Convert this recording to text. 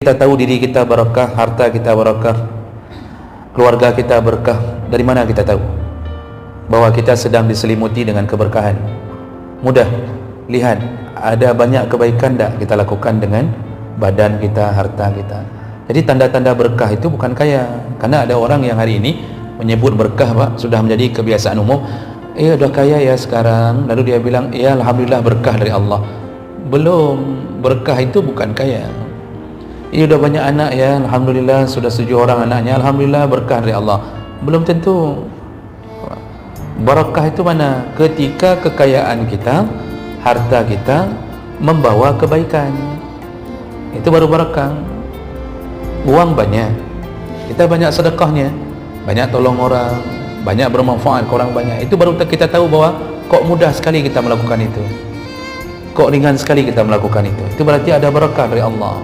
kita tahu diri kita barakah, harta kita barakah, keluarga kita berkah? Dari mana kita tahu bahwa kita sedang diselimuti dengan keberkahan? Mudah lihat, ada banyak kebaikan tak kita lakukan dengan badan kita, harta kita. Jadi tanda-tanda berkah itu bukan kaya. Karena ada orang yang hari ini menyebut berkah, Pak, sudah menjadi kebiasaan umum. Dah kaya ya sekarang, lalu dia bilang, ya alhamdulillah berkah dari Allah. Belum, berkah itu bukan kaya. Dah banyak anak ya, alhamdulillah sudah 7 orang anaknya, alhamdulillah berkah dari Allah. Belum tentu. Barakah itu mana? Ketika kekayaan kita, harta kita membawa kebaikan, itu baru barakah. Uang banyak, kita banyak sedekahnya, banyak tolong orang, banyak bermanfaat ke orang banyak, itu baru kita tahu bahwa kok mudah sekali kita melakukan itu, kok ringan sekali kita melakukan itu berarti ada barakah dari Allah.